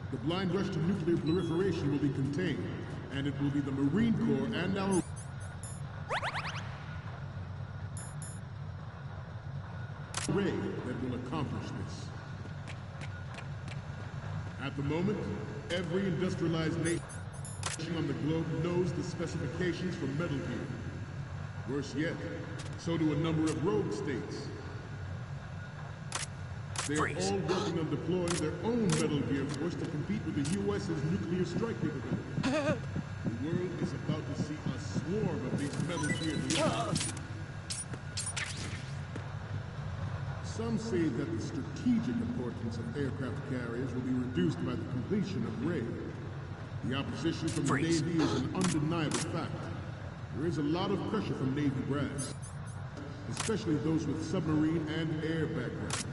The blind rush to nuclear proliferation will be contained, and it will be the Marine Corps and our Ray that will accomplish this. At the moment, every industrialized nation on the globe knows the specifications for Metal Gear. Worse yet, so do a number of rogue states. They are all working on deploying their own Metal Gear force to compete with the U.S.'s nuclear strike capability. The world is about to see a swarm of these Metal Gear deliveries. Some say that the strategic importance of aircraft carriers will be reduced by the completion of Ray. The opposition from the Navy is an undeniable fact. There is a lot of pressure from Navy brass, especially those with submarine and air background.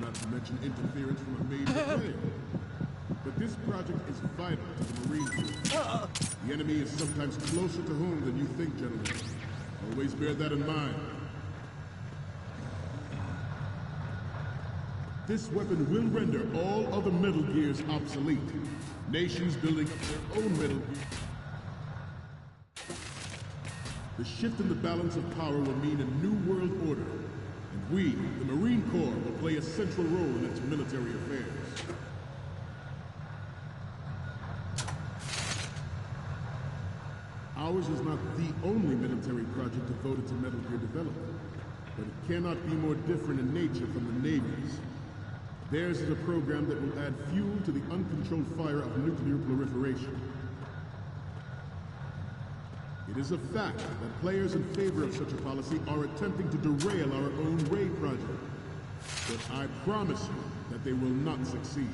Not to mention interference from a major player. But this project is vital to the Marine Corps. The enemy is sometimes closer to home than you think, gentlemen. Always bear that in mind. This weapon will render all other Metal Gears obsolete. Nations building up their own Metal Gear. The shift in the balance of power will mean a new world order. And we, the Marine Corps, will play a central role in its military affairs. Ours is not the only military project devoted to Metal Gear development, but it cannot be more different in nature from the Navy's. Theirs is a program that will add fuel to the uncontrolled fire of nuclear proliferation. It is a fact that players in favor of such a policy are attempting to derail our own Ray project. But I promise you that they will not succeed.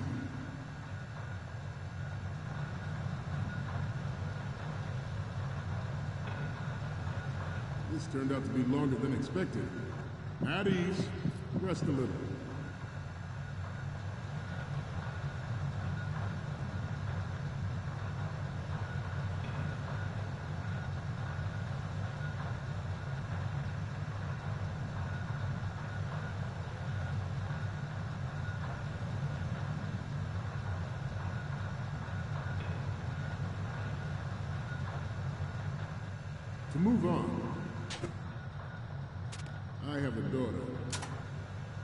This turned out to be longer than expected. At ease. Rest a little. To move on, I have a daughter,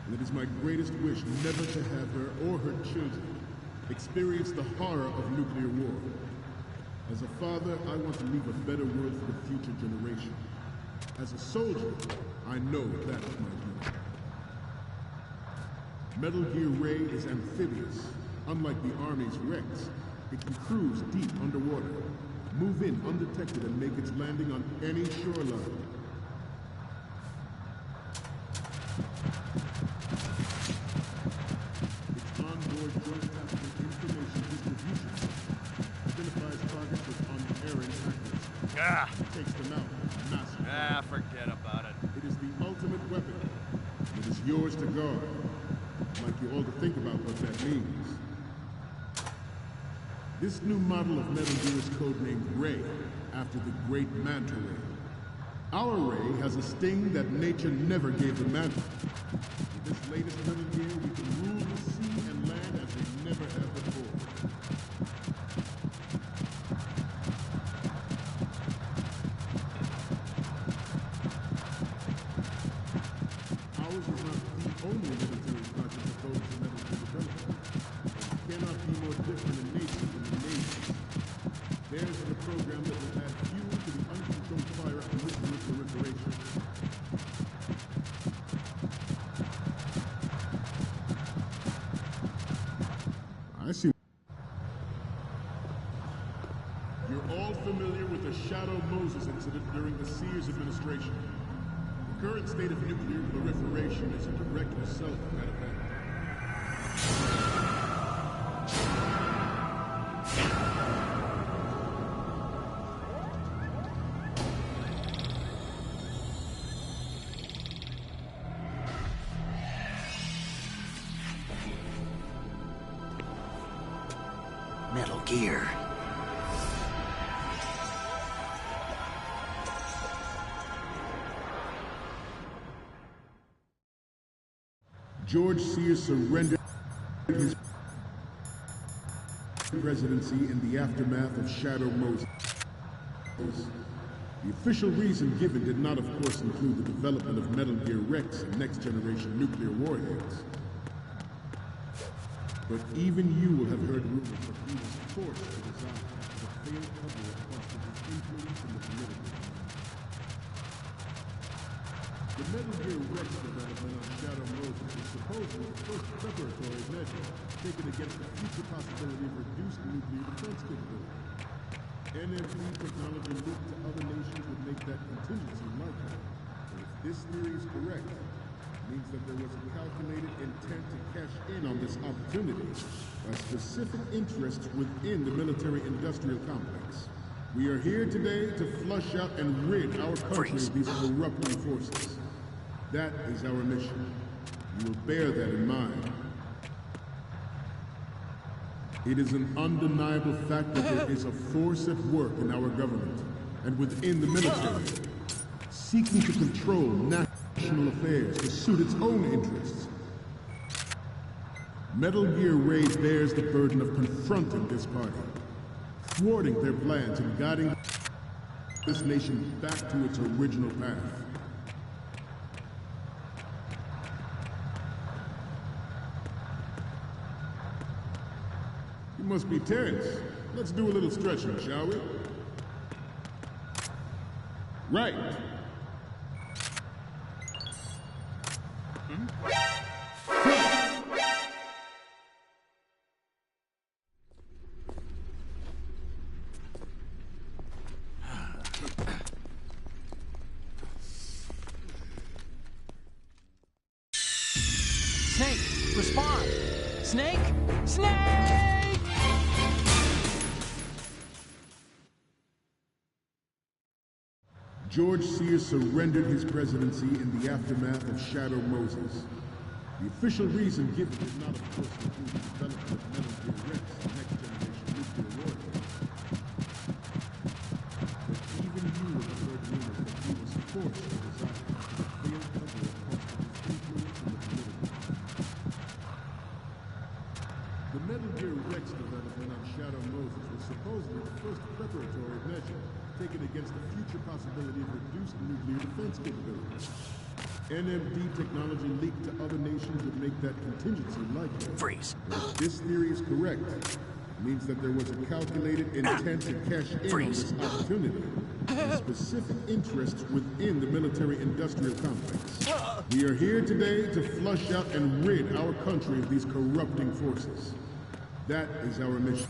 and it is my greatest wish never to have her or her children experience the horror of nuclear war. As a father, I want to leave a better world for the future generation. As a soldier, I know that is my duty. Metal Gear Ray is amphibious. Unlike the Army's Rex, it can cruise deep underwater, move in undetected, and make its landing on any shoreline. Its onboard joint tactical information distribution identifies targets with unerring accuracy. Takes them out massively. Forget about it. It is the ultimate weapon. It is yours to guard. I'd like you all to think about what that means. This new model of Metal Gear is codenamed Ray, after the great Manta Ray. Our Ray has a sting that nature never gave the Manta. With this latest Metal Gear, we can rule the sea and land as we never have before. Ours is not the only military project devoted to Metal Gear development. It cannot be more different in nature than the Navy's. Theirs is a program that will add fuel to the uncontrolled fire of nuclear proliferation. I see. You're all familiar with the Shadow Moses incident during the Sears administration. The current state of nuclear proliferation is a direct result of that event. Metal Gear. George Sears surrendered. his presidency in the aftermath of Shadow Moses. The official reason given did not, of course, include the development of Metal Gear Rex and next-generation nuclear warheads. But even you will have heard rumors that he was forced to resign as a failed cover-up because of his influence in the political arena. The Metal Gear Rex development on Shadow Moses is supposedly the first preparatory measure taken against the future possibility of reduced nuclear defense capability. NMD technology leaked to other nations would make that contingency likely. But if this theory is correct, it means that there was a calculated intent to cash in on this opportunity by specific interests within the military-industrial complex. We are here today to flush out and rid our country of these corrupting forces. That is our mission. You will bear that in mind. It is an undeniable fact that there is a force at work in our government and within the military, seeking to control national affairs to suit its own interests. Metal Gear Ray bears the burden of confronting this party, thwarting their plans and guiding this nation back to its original path. You must be tense. Let's do a little stretching, shall we? Right. Snake, respond! Snake? Snake! George Sears surrendered his presidency in the aftermath of Shadow Moses. The official reason given did not, of course, include the development of Metal Gear Rex and next-generation nuclear warheads. But even you will have heard rumors that he was forced to resign as a failed cover-up because of his influence in the political arena. The Metal Gear Rex development on Shadow Moses was supposedly the first preparatory measure taken against the future possibility of reduced nuclear defense capability. NMD technology leaked to other nations would make that contingency likely. Freeze. But if this theory is correct, it means that there was a calculated intent to cash in on this opportunity and specific interests within the military-industrial complex. We are here today to flush out and rid our country of these corrupting forces. That is our mission.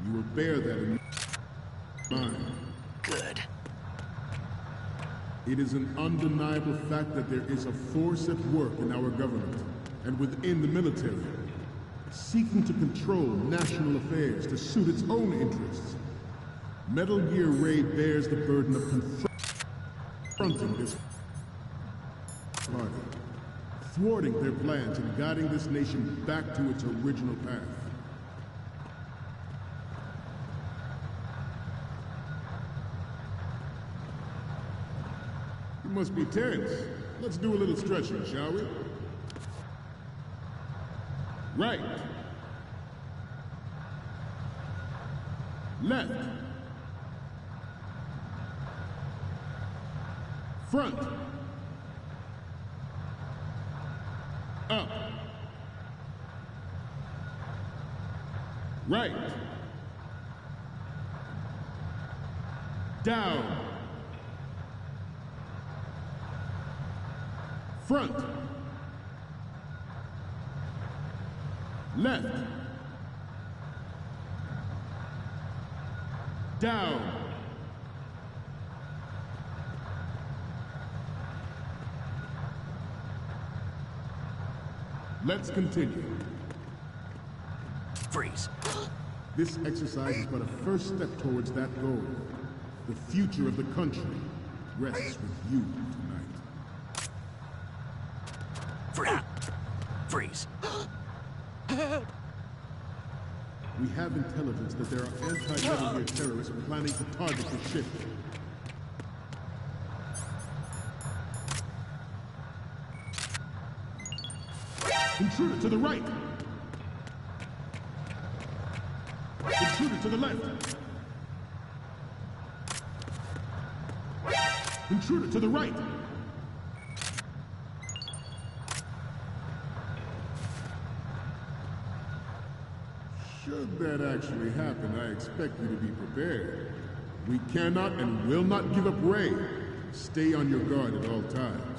You will bear that in mind. Good. It is an undeniable fact that there is a force at work in our government and within the military, seeking to control national affairs to suit its own interests. Metal Gear Ray bears the burden of confronting this party, thwarting their plans and guiding this nation back to its original path. You must be tense. Let's do a little stretching, shall we? Right. Left. Front. Up. Right. Down. Front. Left. Down. Let's continue. Freeze. This exercise is but a first step towards that goal. The future of the country rests with you tonight. Freeze. We have intelligence that there are anti-Metal Gear terrorists planning to target the ship. Intruder to the right! Intruder to the left! Intruder to the right! Should that actually happen, I expect you to be prepared. We cannot and will not give up Ray. Stay on your guard at all times.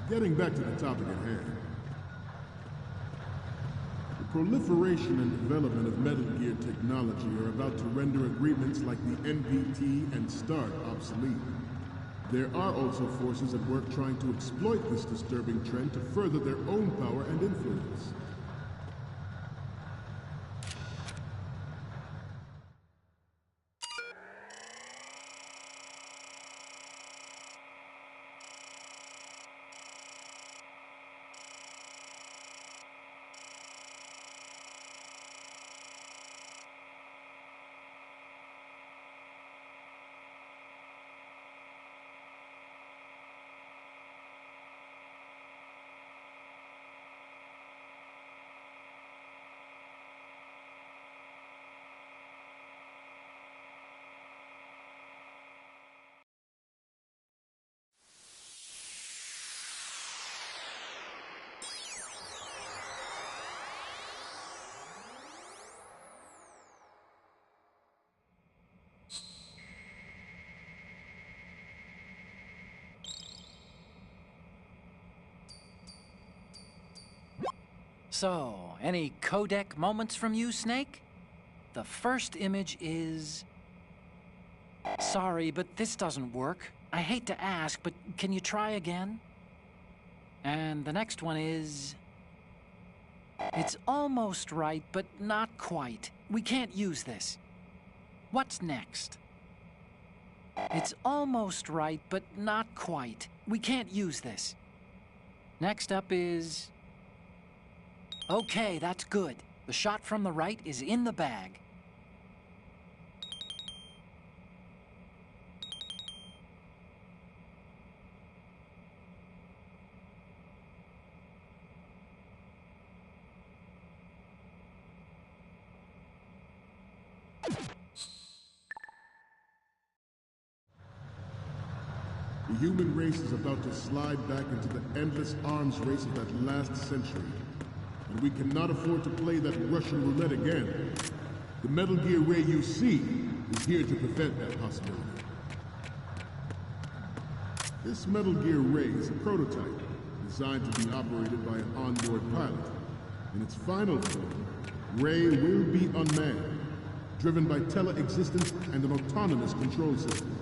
Getting back to the topic at hand. The proliferation and development of Metal Gear technology are about to render agreements like the NPT and START obsolete. There are also forces at work trying to exploit this disturbing trend to further their own power and influence. So, any codec moments from you, Snake? The first image is... Sorry, but this doesn't work. I hate to ask, but can you try again? And the next one is... It's almost right, but not quite. We can't use this. What's next? It's almost right, but not quite. We can't use this. Next up is... Okay, that's good. The shot from the right is in the bag. The human race is about to slide back into the endless arms race of that last century. And we cannot afford to play that Russian roulette again. The Metal Gear Ray you see is here to prevent that possibility. This Metal Gear Ray is a prototype, designed to be operated by an onboard pilot. In its final form, Ray will be unmanned, driven by tele-existence and an autonomous control system.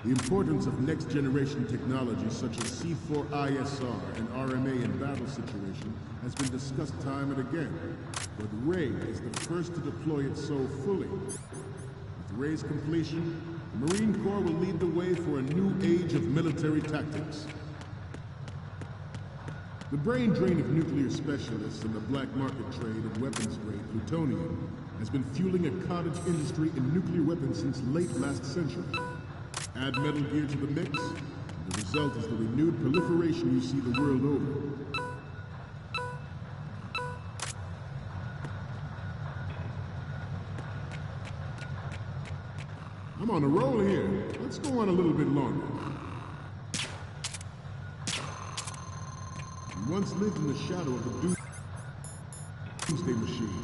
The importance of next-generation technology such as C4ISR and RMA in battle situation has been discussed time and again, but Ray is the first to deploy it so fully. With Ray's completion, the Marine Corps will lead the way for a new age of military tactics. The brain drain of nuclear specialists and the black market trade in weapons-grade plutonium has been fueling a cottage industry in nuclear weapons since late last century. Add Metal Gear to the mix, and the result is the renewed proliferation you see the world over. I'm on a roll here. Let's go on a little bit longer. We once lived in the shadow of the Doomsday Machine.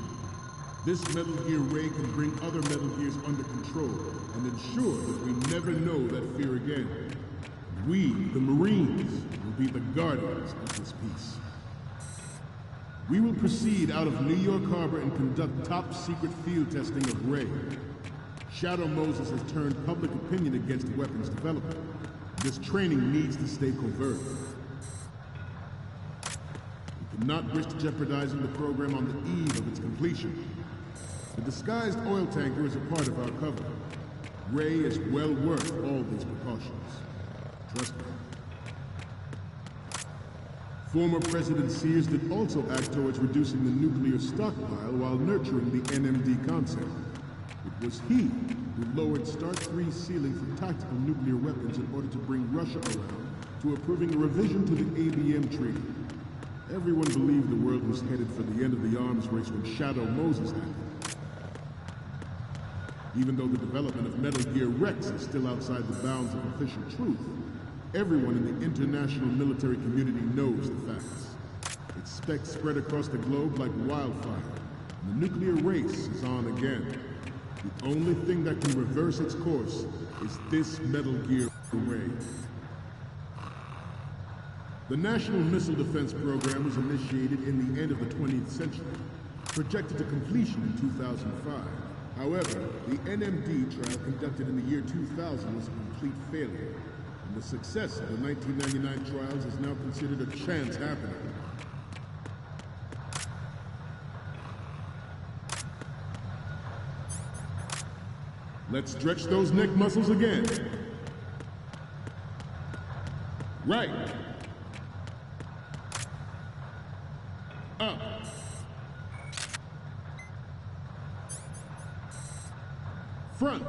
This Metal Gear Ray can bring other Metal Gears under control and ensure that we never know that fear again. We, the Marines, will be the guardians of this peace. We will proceed out of New York Harbor and conduct top-secret field testing of Ray. Shadow Moses has turned public opinion against weapons development. This training needs to stay covert. We cannot risk jeopardizing the program on the eve of its completion. The disguised oil tanker is a part of our cover. Ray is well worth all these precautions. Trust me. Former President Sears did also act towards reducing the nuclear stockpile while nurturing the NMD concept. It was he who lowered Start 3's ceiling for tactical nuclear weapons in order to bring Russia around to approving a revision to the ABM Treaty. Everyone believed the world was headed for the end of the arms race when Shadow Moses happened. Even though the development of Metal Gear Rex is still outside the bounds of official truth, everyone in the international military community knows the facts. Its specs spread across the globe like wildfire, and the nuclear race is on again. The only thing that can reverse its course is this Metal Gear Ray. The National Missile Defense Program was initiated in the end of the 20th century, projected to completion in 2005. However, the NMD trial conducted in the year 2000 was a complete failure, and the success of the 1999 trials is now considered a chance happening. Let's stretch those neck muscles again. Right. Up. Front.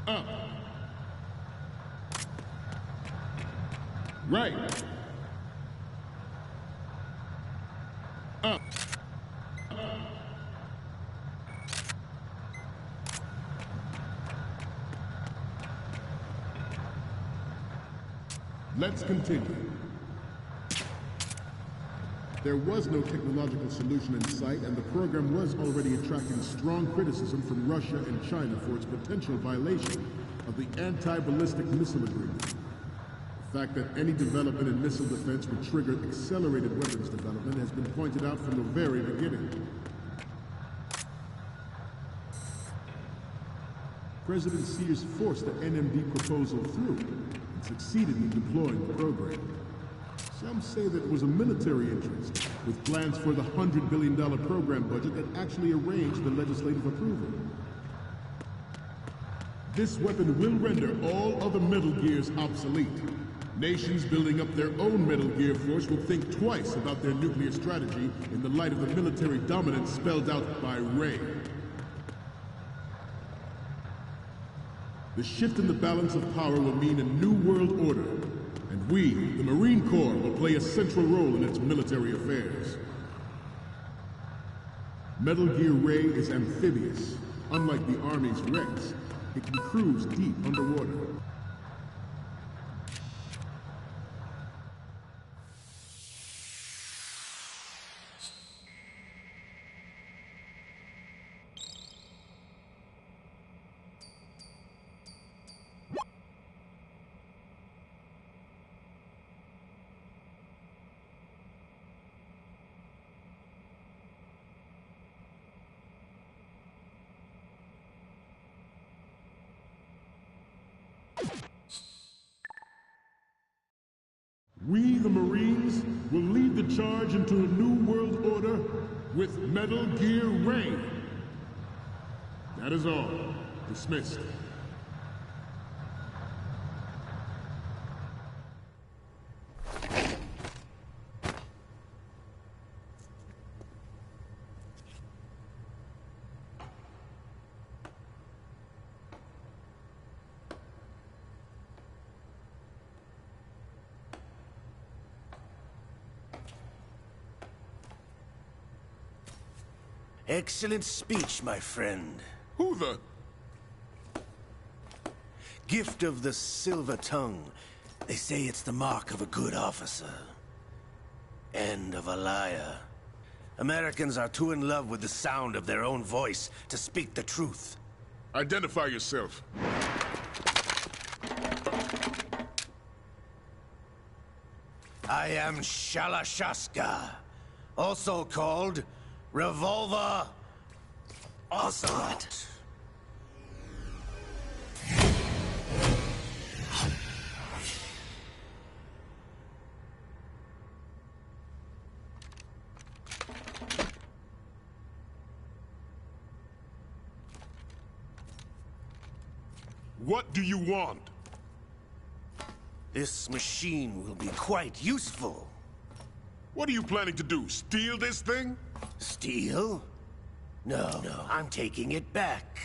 Up. Right. Up. Let's continue. There was no technological solution in sight, and the program was already attracting strong criticism from Russia and China for its potential violation of the anti-ballistic missile agreement. The fact that any development in missile defense would trigger accelerated weapons development has been pointed out from the very beginning. President Sears forced the NMD proposal through and succeeded in deploying the program. Some say that it was a military interest, with plans for the $100 billion program budget that actually arranged the legislative approval. This weapon will render all other Metal Gears obsolete. Nations building up their own Metal Gear force will think twice about their nuclear strategy in the light of the military dominance spelled out by Ray. The shift in the balance of power will mean a new world order, and we, the Marine Corps, will play a central role in its military affairs. Metal Gear Ray is amphibious. Unlike the Army's Rex, it can cruise deep underwater. We, the Marines, will lead the charge into a new world order with Metal Gear Ray. That is all. Dismissed. Excellent speech, my friend. Who the? Gift of the silver tongue. They say it's the mark of a good officer. And of a liar. Americans are too in love with the sound of their own voice to speak the truth. Identify yourself. I am Shalashaska, also called Revolver Ocelot. What do you want? This machine will be quite useful. What are you planning to do? Steal this thing? Steal? No, I'm taking it back.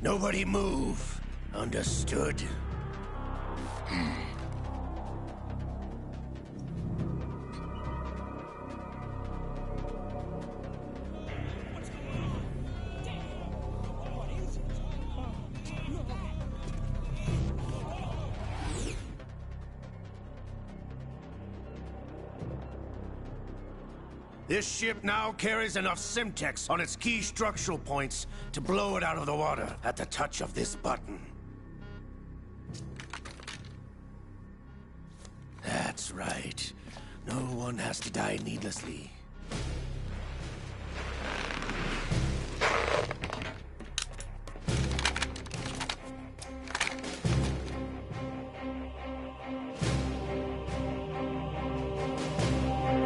Nobody move. Understood? This ship now carries enough Simtex on its key structural points to blow it out of the water at the touch of this button. That's right. No one has to die needlessly.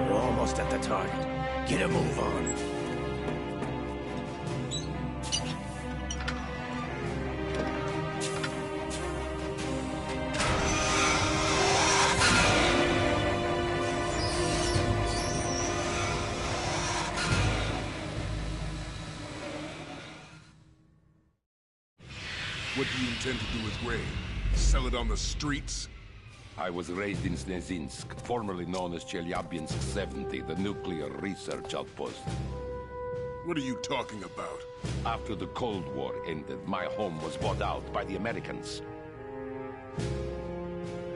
We're almost at the target. Get a move on. What do you intend to do with Ray? Sell it on the streets? I was raised in Snezinsk, formerly known as Chelyabinsk 70, the nuclear research outpost. What are you talking about? After the Cold War ended, my home was bought out by the Americans.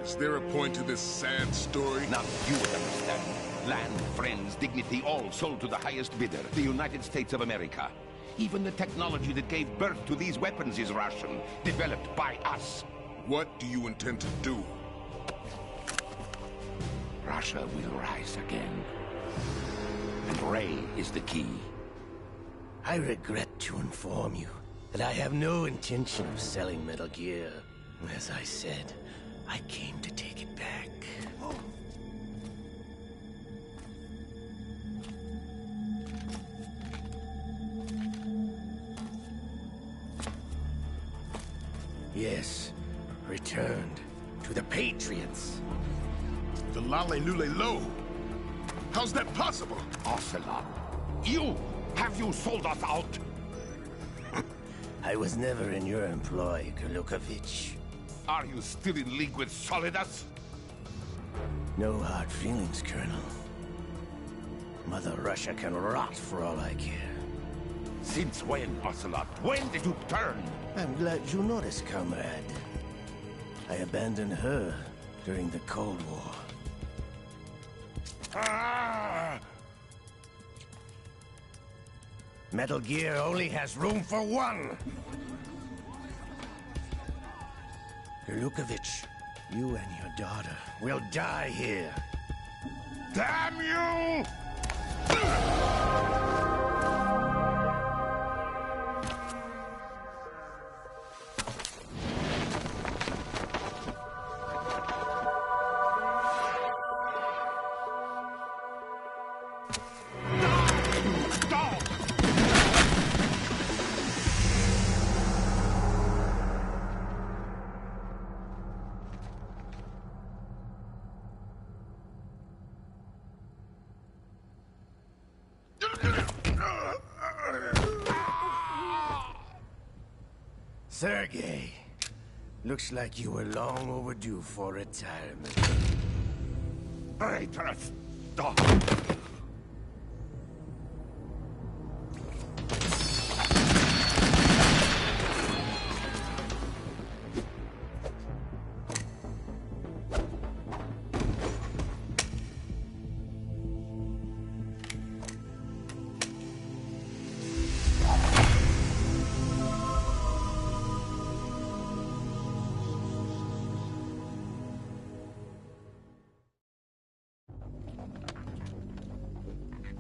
Is there a point to this sad story? Now you would understand. Land, friends, dignity, all sold to the highest bidder, the United States of America. Even the technology that gave birth to these weapons is Russian, developed by us. What do you intend to do? Russia will rise again. And Ray is the key. I regret to inform you that I have no intention of selling Metal Gear. As I said, I came to take it back. Yes, returned to the Patriots. The Lale Lule Lo? How's that possible? Ocelot, have you sold us out? I was never in your employ, Kurlukovich. Are you still in league with Solidas? No hard feelings, Colonel. Mother Russia can rot for all I care. Since when, Ocelot? When did you turn? I'm glad you noticed, comrade. I abandoned her during the Cold War. Ah! Metal Gear only has room for one! Kurlukovich, you and your daughter will die here. Damn you! Sergei, looks like you were long overdue for retirement. Traitorous dog!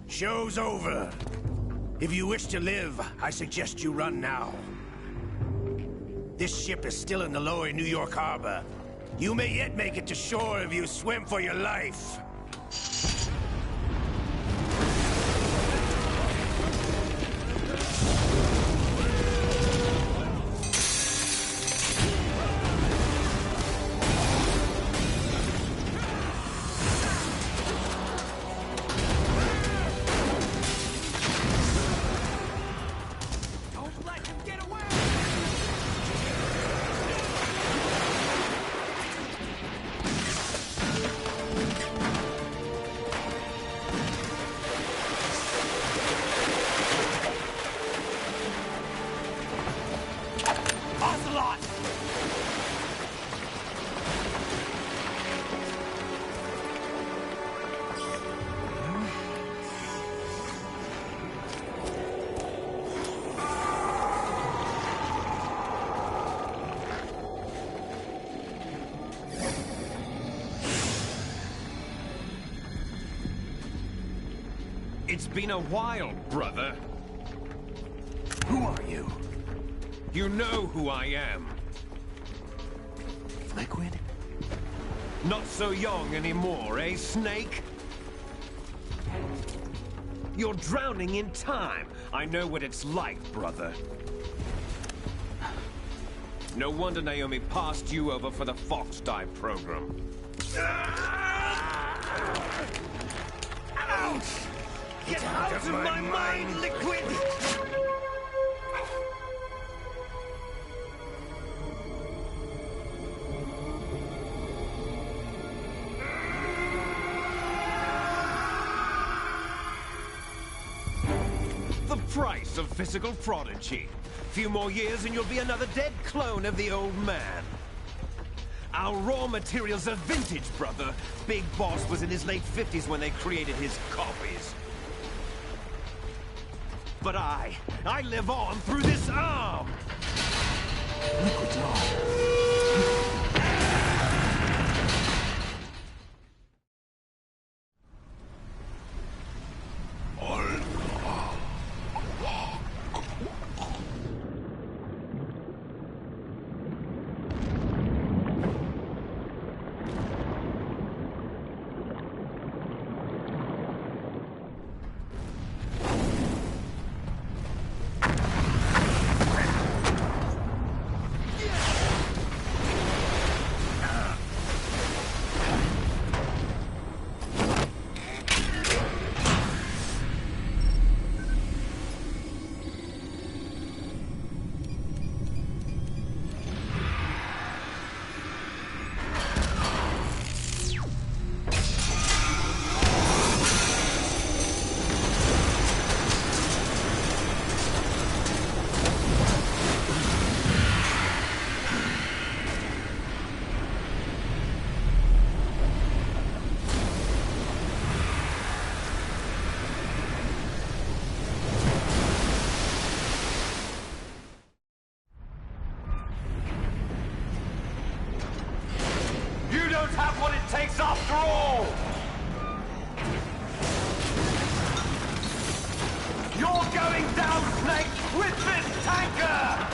Show's over. If you wish to live, I suggest you run now. This ship is still in the lower New York harbor. You may yet make it to shore if you swim for your life. It's been a while, brother. Who are you? You know who I am. Liquid? Not so young anymore, eh, Snake? You're drowning in time. I know what it's like, brother. No wonder Naomi passed you over for the Fox dive program. Ouch! Get out of my mind, Liquid! The price of physical prodigy. Few more years and you'll be another dead clone of the old man. Our raw materials are vintage, brother. Big Boss was in his late 50s when they created his copies. But I live on through this arm! Liquid's on. Have what it takes after all! You're going down, Snake, with this tanker!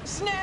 Snake!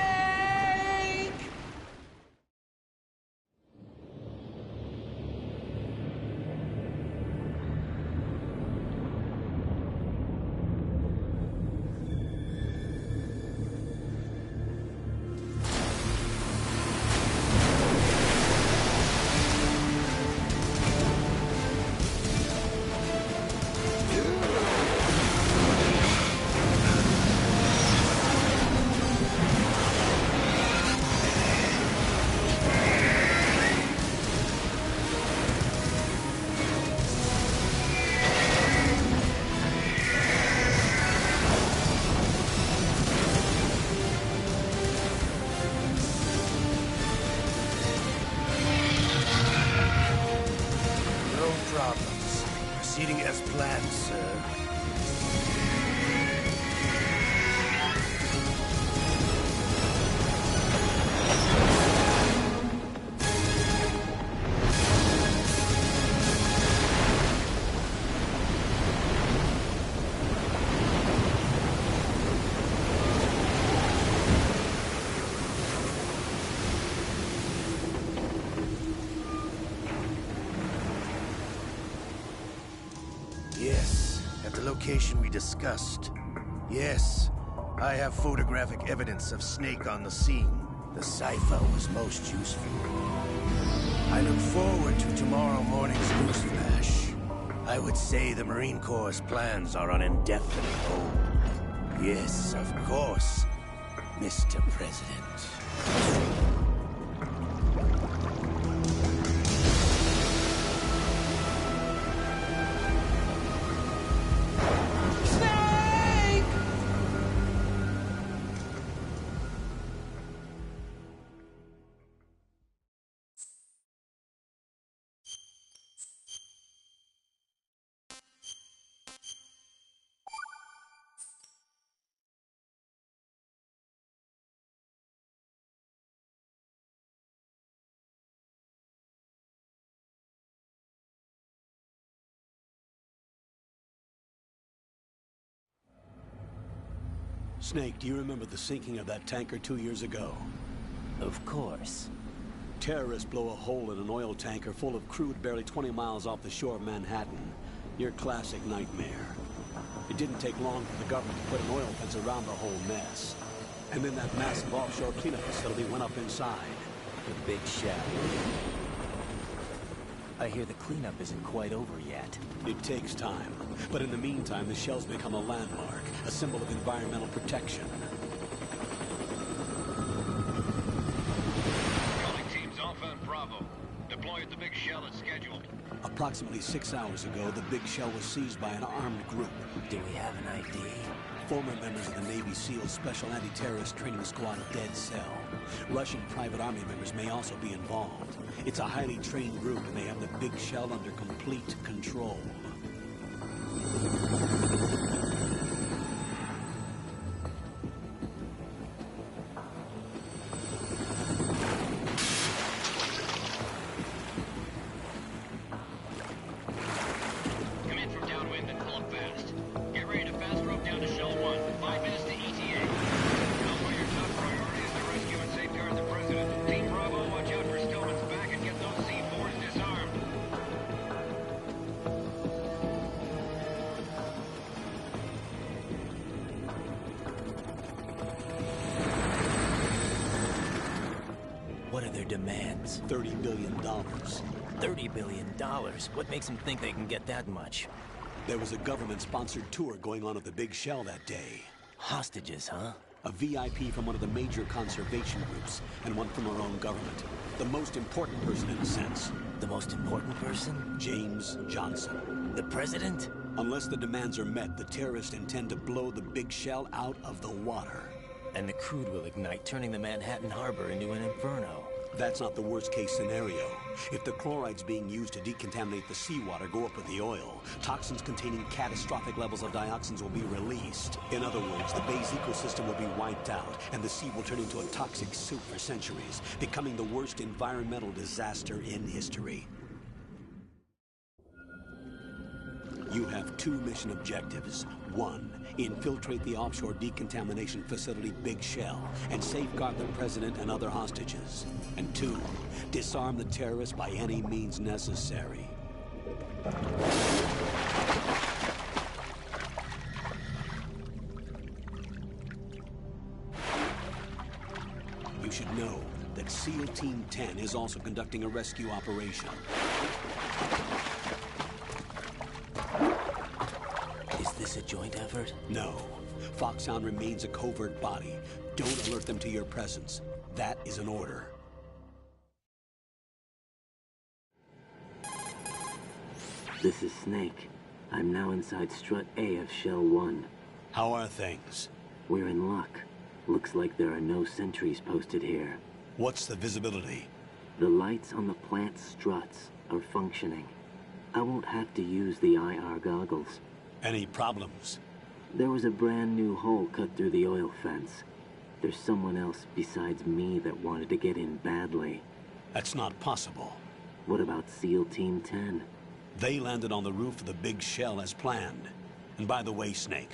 Proceeding as planned, sir. Yes, at the location we discussed. Yes, I have photographic evidence of Snake on the scene. The cipher was most useful. I look forward to tomorrow morning's news flash. I would say the Marine Corps' plans are on indefinite hold. Yes, of course, Mr. President. Snake, do you remember the sinking of that tanker 2 years ago? Of course. Terrorists blow a hole in an oil tanker full of crude barely 20 miles off the shore of Manhattan. Your classic nightmare. It didn't take long for the government to put an oil fence around the whole mess. And then that massive offshore cleanup facility went up inside. The big shell. I hear the cleanup isn't quite over yet. It takes time. But in the meantime, the shell's become a landmark, a symbol of environmental protection. Calling teams Alpha and Bravo. Deploy at the big shell as scheduled. Approximately 6 hours ago, the big shell was seized by an armed group. Do we have an ID? Former members of the Navy SEAL Special Anti-Terrorist Training Squad Dead Cell. Russian private army members may also be involved. It's a highly trained group, and they have the big shell under complete control. Come in from downwind and pull up fast. Get ready to fast rope down to Shell 1. 5 minutes to ETA. Tell where your top priority is to rescue and safeguard the President. Team Bravo, watch out for Stillman's back and get those C4s disarmed. What are their demands? $30 billion. $30 billion? What makes them think they can get that much? There was a government-sponsored tour going on at the big shell that day. Hostages, huh? A VIP from one of the major conservation groups, and one from our own government. The most important person in a sense. The most important person? James Johnson. The President? Unless the demands are met, the terrorists intend to blow the big shell out of the water. And the crude will ignite, turning the Manhattan Harbor into an inferno. That's not the worst-case scenario. If the chlorides being used to decontaminate the seawater go up with the oil, toxins containing catastrophic levels of dioxins will be released. In other words, the bay's ecosystem will be wiped out, and the sea will turn into a toxic soup for centuries, becoming the worst environmental disaster in history. You have 2 mission objectives. 1. Infiltrate the offshore decontamination facility Big Shell and safeguard the president and other hostages. And 2. Disarm the terrorists by any means necessary. You should know that SEAL Team 10 is also conducting a rescue operation. Is this a joint effort? No. Foxhound remains a covert body. Don't alert them to your presence. That is an order. This is Snake. I'm now inside Strut A of Shell 1. How are things? We're in luck. Looks like there are no sentries posted here. What's the visibility? The lights on the plant struts are functioning. I won't have to use the IR goggles. Any problems? There was a brand new hole cut through the oil fence. There's someone else besides me that wanted to get in badly. That's not possible. What about SEAL Team 10? They landed on the roof of the Big Shell as planned. And by the way, Snake,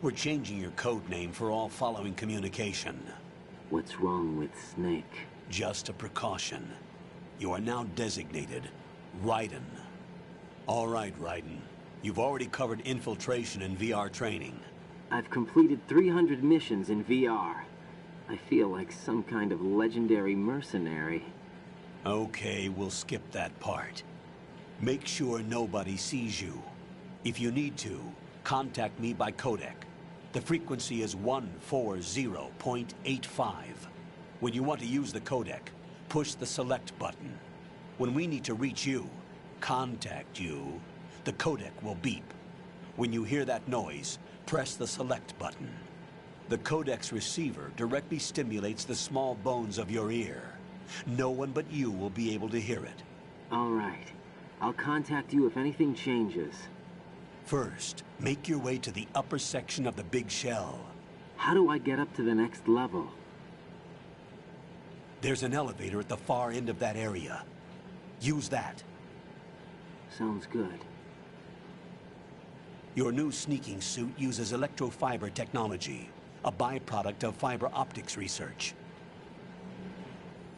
we're changing your code name for all following communication. What's wrong with Snake? Just a precaution. You are now designated Raiden. All right, Raiden. You've already covered infiltration and VR training. I've completed 300 missions in VR. I feel like some kind of legendary mercenary. Okay, we'll skip that part. Make sure nobody sees you. If you need to, contact me by codec. The frequency is 140.85. When you want to use the codec, push the select button. When we need to reach you, contact you, the codec will beep. When you hear that noise, press the select button. The codec's receiver directly stimulates the small bones of your ear. No one but you will be able to hear it. All right. I'll contact you if anything changes. First, make your way to the upper section of the Big Shell. How do I get up to the next level? There's an elevator at the far end of that area. Use that. Sounds good. Your new sneaking suit uses electrofiber technology, a byproduct of fiber optics research.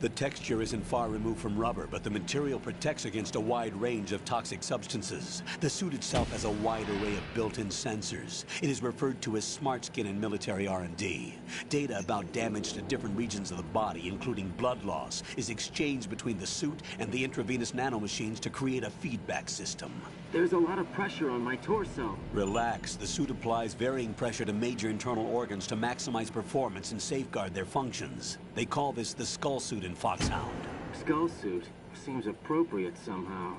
The texture isn't far removed from rubber, but the material protects against a wide range of toxic substances. The suit itself has a wide array of built-in sensors. It is referred to as smart skin in military R&D. Data about damage to different regions of the body, including blood loss, is exchanged between the suit and the intravenous nanomachines to create a feedback system. There's a lot of pressure on my torso. Relax. The suit applies varying pressure to major internal organs to maximize performance and safeguard their functions. They call this the skull suit in Foxhound. Skull suit seems appropriate somehow.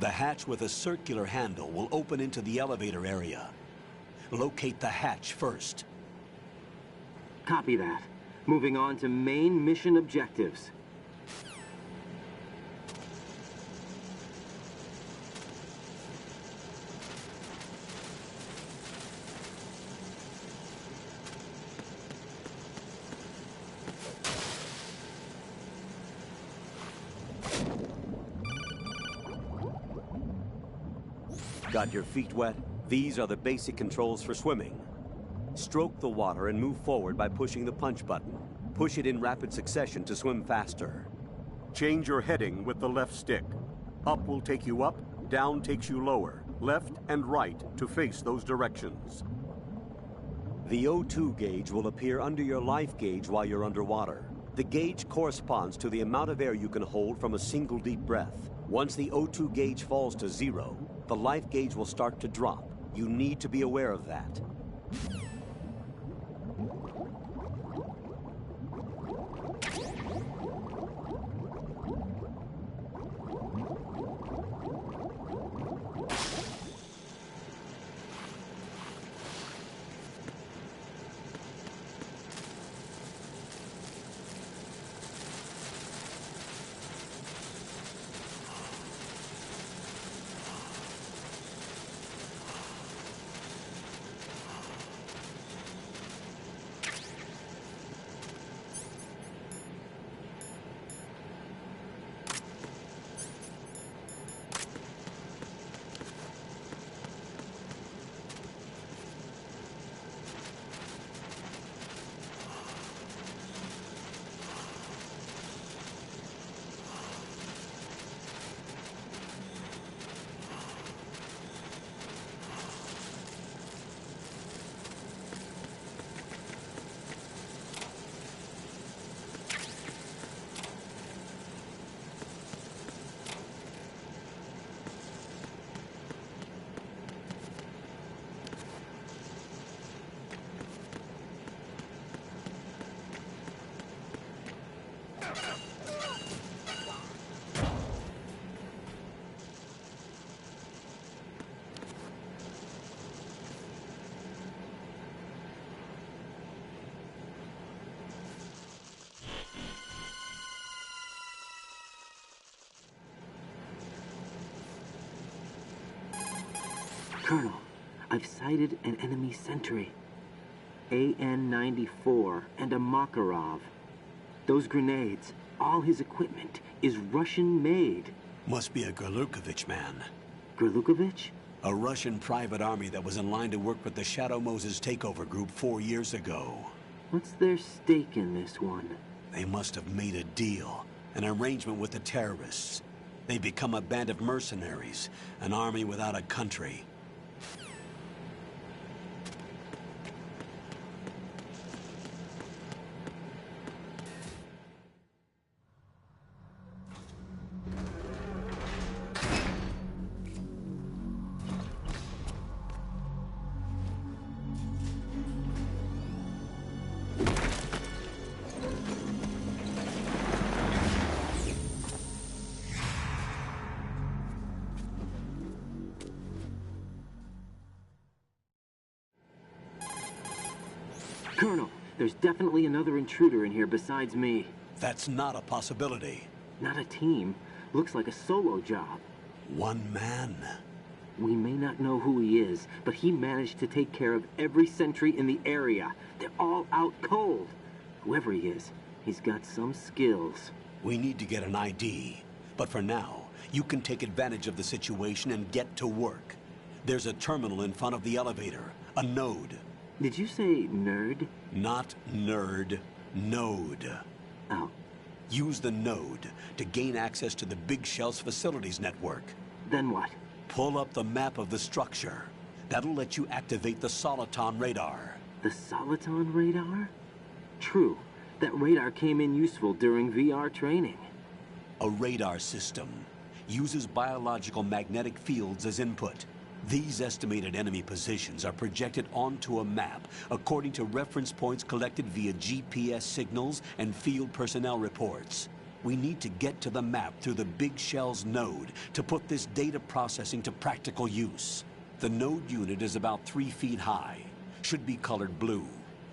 The hatch with a circular handle will open into the elevator area. Locate the hatch first. Copy that. Moving on to main mission objectives. Got your feet wet? These are the basic controls for swimming. Stroke the water and move forward by pushing the punch button. Push it in rapid succession to swim faster. Change your heading with the left stick. Up will take you up, down takes you lower, left and right to face those directions. The O2 gauge will appear under your life gauge while you're underwater. The gauge corresponds to the amount of air you can hold from a single deep breath. Once the O2 gauge falls to 0, the life gauge will start to drop. You need to be aware of that. Colonel, I've sighted an enemy sentry. AN-94 and a Makarov. Those grenades, all his equipment, is Russian-made. Must be a Gerlukovich man. Gerlukovich? A Russian private army that was in line to work with the Shadow Moses takeover group 4 years ago. What's their stake in this one? They must have made a deal, an arrangement with the terrorists. They become a band of mercenaries, an army without a country. Colonel, there's definitely another intruder in here besides me. That's not a possibility. Not a team. Looks like a solo job. One man. We may not know who he is, but he managed to take care of every sentry in the area. They're all out cold. Whoever he is, he's got some skills. We need to get an ID. But for now, you can take advantage of the situation and get to work. There's a terminal in front of the elevator. A node. Did you say nerd? Not nerd. Node. Oh. Use the node to gain access to the Big Shell's facilities network. Then what? Pull up the map of the structure. That'll let you activate the Soliton radar. The Soliton radar? True. That radar came in useful during VR training. A radar system uses biological magnetic fields as input. These estimated enemy positions are projected onto a map according to reference points collected via GPS signals and field personnel reports. We need to get to the map through the Big Shell's node to put this data processing to practical use. The node unit is about 3 feet high, should be colored blue.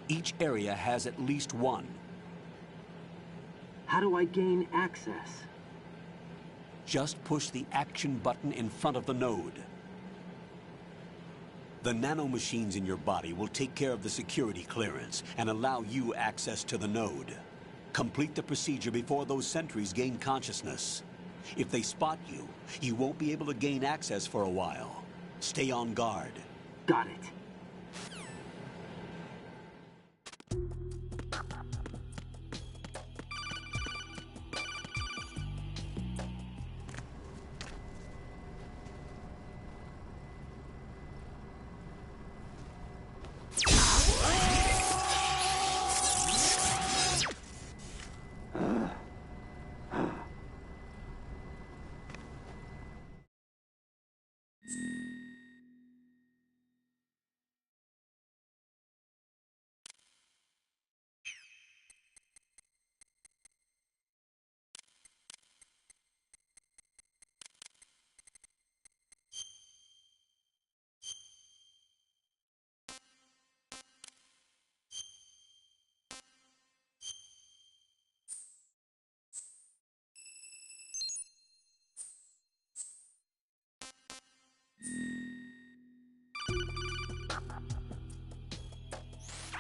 Each area has at least one. How do I gain access? Just push the action button in front of the node. The nanomachines in your body will take care of the security clearance and allow you access to the node. Complete the procedure before those sentries gain consciousness. If they spot you, you won't be able to gain access for a while. Stay on guard. Got it.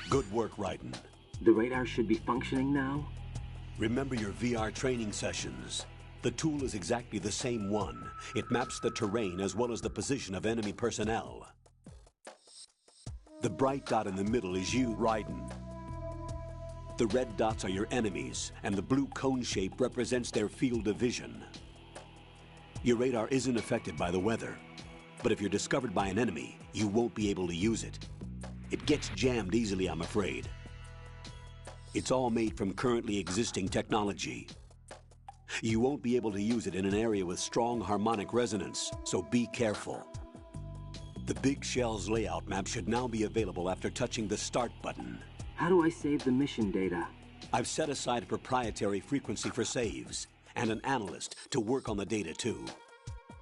Good work, Raiden. The radar should be functioning now? Remember your VR training sessions. The tool is exactly the same one. It maps the terrain as well as the position of enemy personnel. The bright dot in the middle is you, Raiden. The red dots are your enemies, and the blue cone shape represents their field of vision. Your radar isn't affected by the weather, but if you're discovered by an enemy, you won't be able to use it. It gets jammed easily, I'm afraid. It's all made from currently existing technology. You won't be able to use it in an area with strong harmonic resonance, so be careful. The Big Shell's layout map should now be available after touching the Start button. How do I save the mission data? I've set aside a proprietary frequency for saves, and an analyst to work on the data too.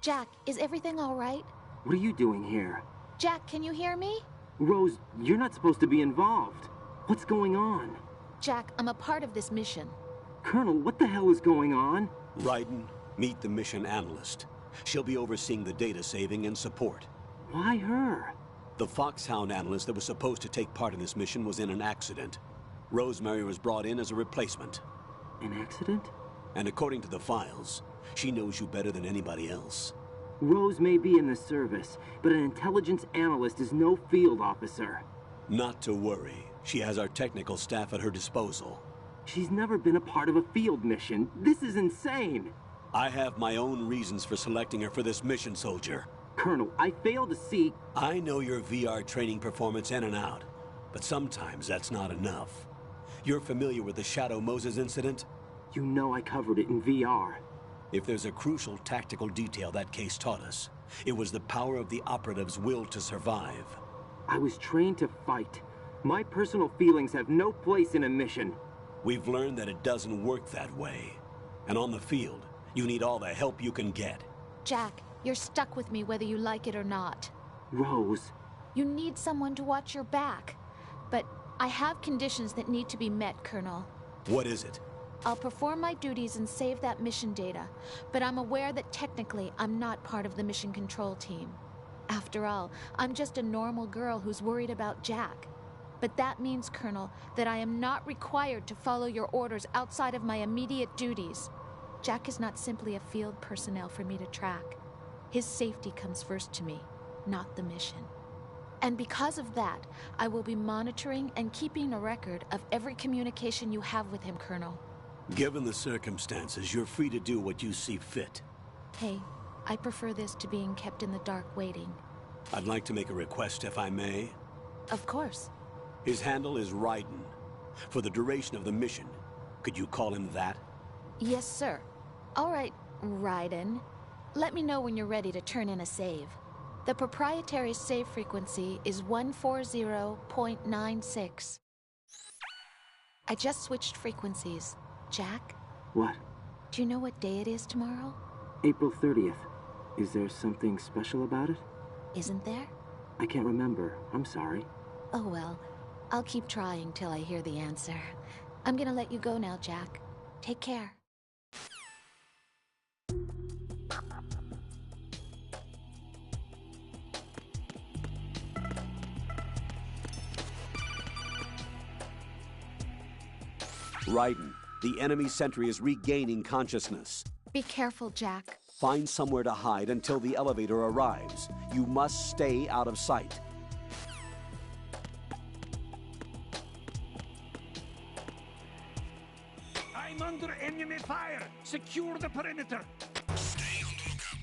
Jack, is everything all right? What are you doing here? Jack, can you hear me? Rose, you're not supposed to be involved. What's going on? Jack, I'm a part of this mission. Colonel, what the hell is going on? Raiden, meet the mission analyst. She'll be overseeing the data saving and support. Why her? The Foxhound analyst that was supposed to take part in this mission was in an accident. Rosemary was brought in as a replacement. An accident? And according to the files, she knows you better than anybody else. Rose may be in the service, but an intelligence analyst is no field officer. Not to worry. She has our technical staff at her disposal. She's never been a part of a field mission. This is insane. I have my own reasons for selecting her for this mission, soldier. Colonel, I fail to see... I know your VR training performance in and out, but sometimes that's not enough. You're familiar with the Shadow Moses incident? You know I covered it in VR. If there's a crucial tactical detail that case taught us, it was the power of the operative's will to survive. I was trained to fight. My personal feelings have no place in a mission. We've learned that it doesn't work that way. And on the field, you need all the help you can get. Jack, you're stuck with me whether you like it or not. Rose. You need someone to watch your back. But I have conditions that need to be met, Colonel. What is it? I'll perform my duties and save that mission data, but I'm aware that technically I'm not part of the mission control team. After all, I'm just a normal girl who's worried about Jack. But that means, Colonel, that I am not required to follow your orders outside of my immediate duties. Jack is not simply a field personnel for me to track. His safety comes first to me, not the mission. And because of that, I will be monitoring and keeping a record of every communication you have with him, Colonel. Given the circumstances, you're free to do what you see fit. Hey, I prefer this to being kept in the dark waiting. I'd like to make a request, if I may. Of course. His handle is Raiden. For the duration of the mission, could you call him that? Yes, sir. All right, Raiden. Let me know when you're ready to turn in a save. The proprietary save frequency is 140.96. I just switched frequencies. Jack? What? Do you know what day it is tomorrow? April 30th. Is there something special about it? Isn't there? I can't remember. I'm sorry. Oh well. I'll keep trying till I hear the answer. I'm gonna let you go now, Jack. Take care. Raiden, the enemy sentry is regaining consciousness. Be careful, Jack. Find somewhere to hide until the elevator arrives. You must stay out of sight. I'm under enemy fire! Secure the perimeter! Stay on the lookout.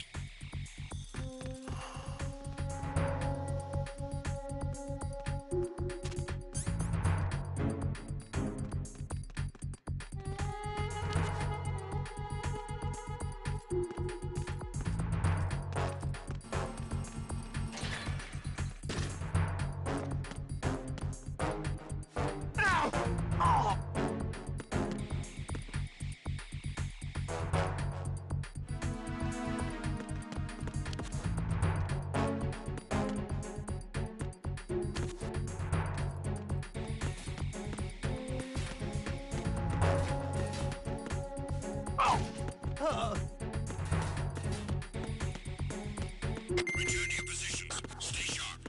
Return to your positions. Stay sharp.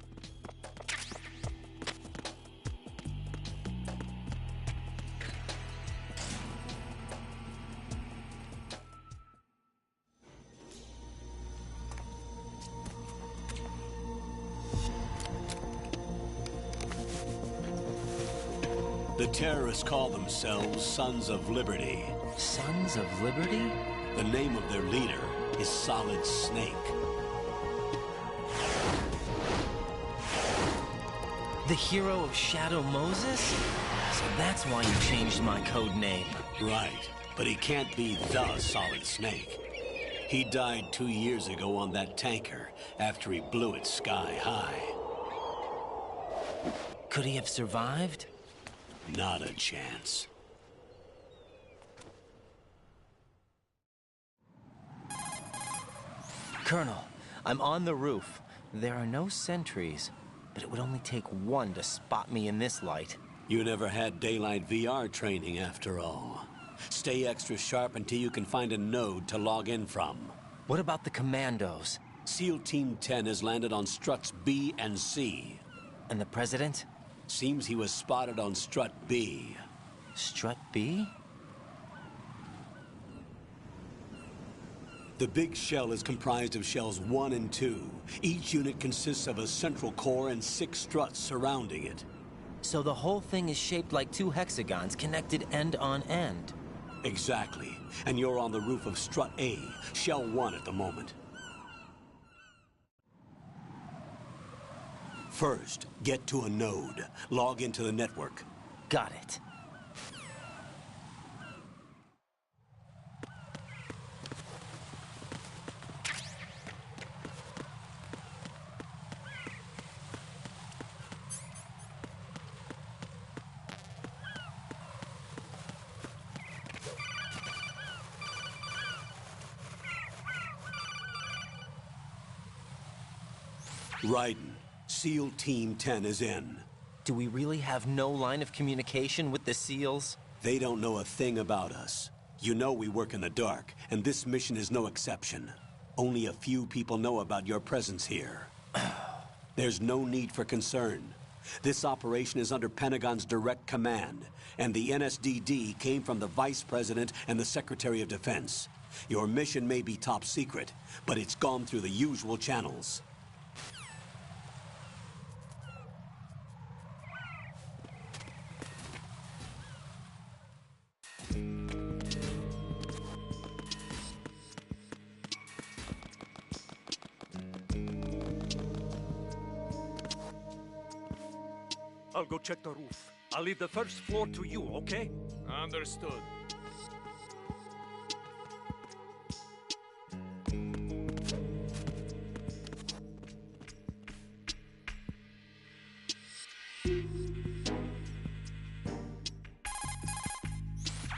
The terrorists call themselves Sons of Liberty. Sons of Liberty? The name of their leader is Solid Snake. The hero of Shadow Moses? So that's why you changed my code name. Right, but he can't be the Solid Snake. He died 2 years ago on that tanker after he blew it sky high. Could he have survived? Not a chance. Colonel, I'm on the roof. There are no sentries, but it would only take one to spot me in this light. You never had daylight VR training after all. Stay extra sharp until you can find a node to log in from. What about the commandos? SEAL Team 10 has landed on struts B and C. And the president? Seems he was spotted on strut B. Strut B? The big shell is comprised of shells 1 and 2. Each unit consists of a central core and 6 struts surrounding it. So the whole thing is shaped like 2 hexagons connected end on end. Exactly. And you're on the roof of strut A, shell 1 at the moment. First, get to a node. Log into the network. Got it. Raiden, SEAL Team 10 is in. Do we really have no line of communication with the SEALs? They don't know a thing about us. You know we work in the dark, and this mission is no exception. Only a few people know about your presence here. There's no need for concern. This operation is under Pentagon's direct command, and the NSDD came from the Vice President and the Secretary of Defense. Your mission may be top secret, but it's gone through the usual channels. I'll go check the roof. I'll leave the first floor to you, okay? Understood.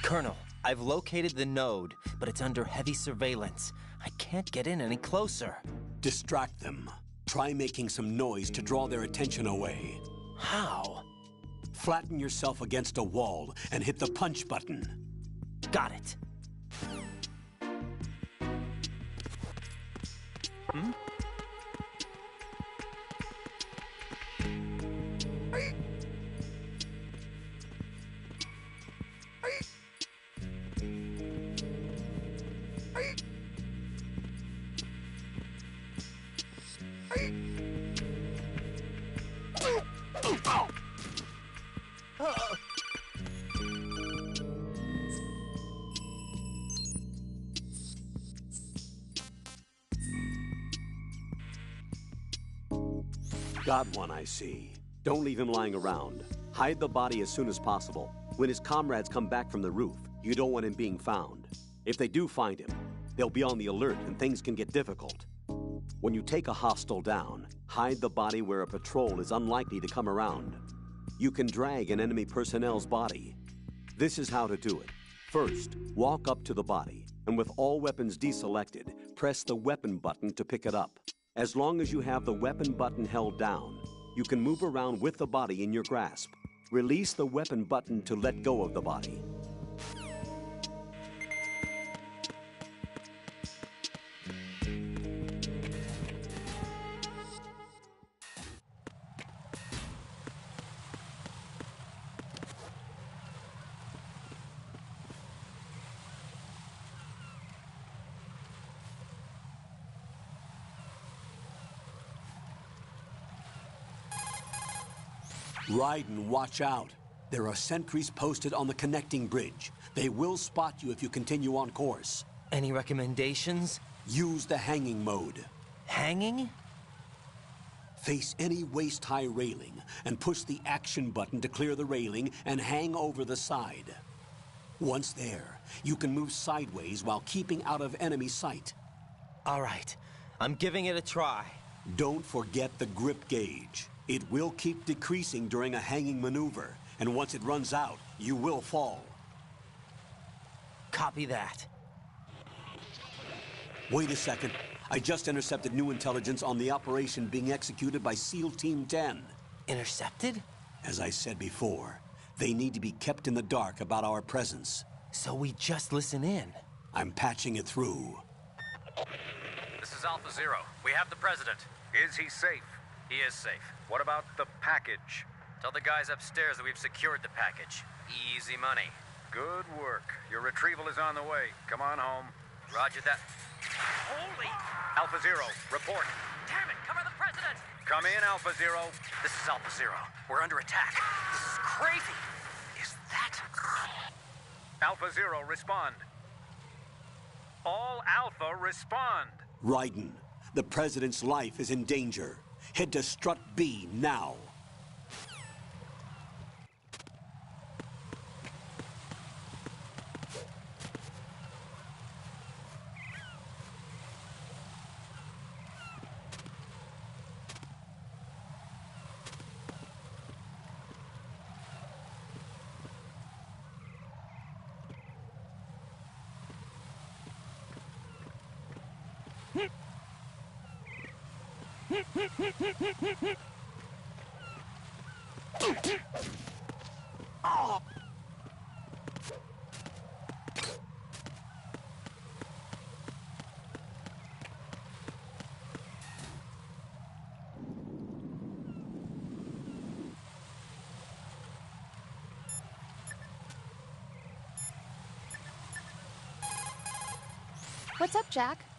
Colonel, I've located the node, but it's under heavy surveillance. I can't get in any closer. Distract them. Try making some noise to draw their attention away. How? Flatten yourself against a wall and hit the punch button. Got it. Hmm? Got one, I see. Don't leave him lying around. Hide the body as soon as possible. When his comrades come back from the roof, you don't want him being found. If they do find him, they'll be on the alert and things can get difficult. When you take a hostile down, hide the body where a patrol is unlikely to come around. You can drag an enemy personnel's body. This is how to do it. First, walk up to the body, and with all weapons deselected, press the weapon button to pick it up. As long as you have the weapon button held down, you can move around with the body in your grasp. Release the weapon button to let go of the body. Raiden, watch out. There are sentries posted on the connecting bridge. They will spot you if you continue on course. Any recommendations? Use the hanging mode. Hanging? Face any waist-high railing and push the action button to clear the railing and hang over the side. Once there, you can move sideways while keeping out of enemy sight. All right, I'm giving it a try. Don't forget the grip gauge. It will keep decreasing during a hanging maneuver, and once it runs out, you will fall. Copy that. Wait a second. I just intercepted new intelligence on the operation being executed by SEAL Team 10. Intercepted? As I said before, they need to be kept in the dark about our presence. So we just listen in? I'm patching it through. This is is Alpha Zero. We have the president. Is he safe? He is safe. What about the package? Tell the guys upstairs that we've secured the package. Easy money. Good work. Your retrieval is on the way. Come on home. Roger that. Holy! Alpha Zero, report. Damn it! Cover the president! Come in, Alpha Zero. This is Alpha Zero. We're under attack. This is crazy. Is that... Alpha Zero, respond. All Alpha, respond. Raiden, the President's life is in danger. Head to Strut B now. What's up, Jack?